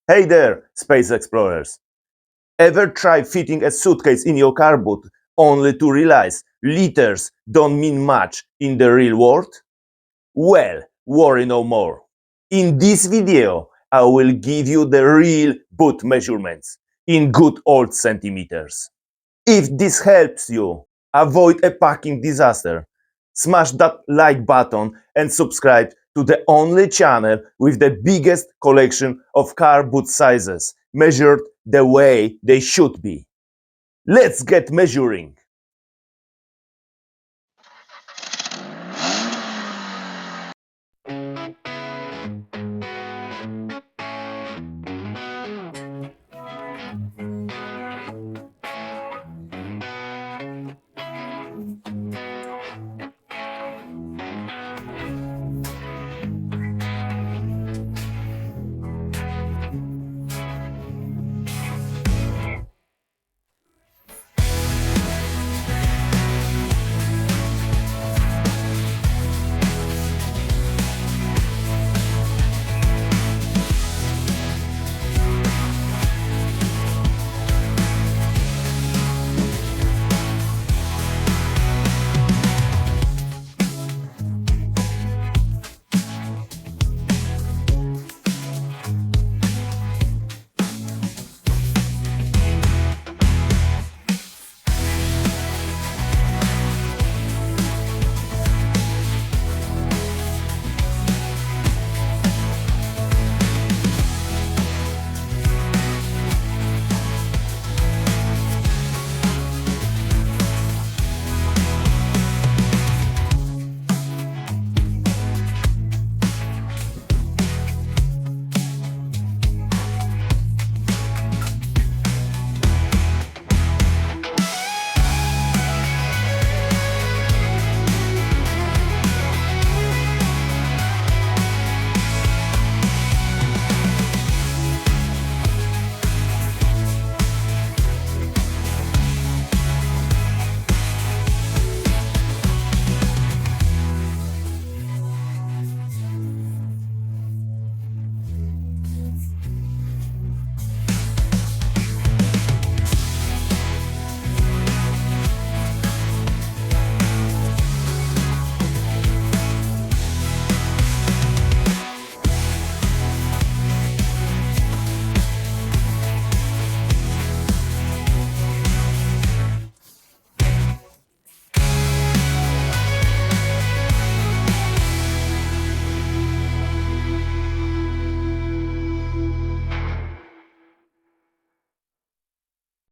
Hey there, space explorers! Ever try fitting a suitcase in your car boot only to realize liters don't mean much in the real world? Well, worry no more. In this video, I will give you the real boot measurements in good old centimeters. If this helps you avoid a packing disaster, smash that like button and subscribe to the only channel with the biggest collection of car boot sizes measured the way they should be. Let's get measuring.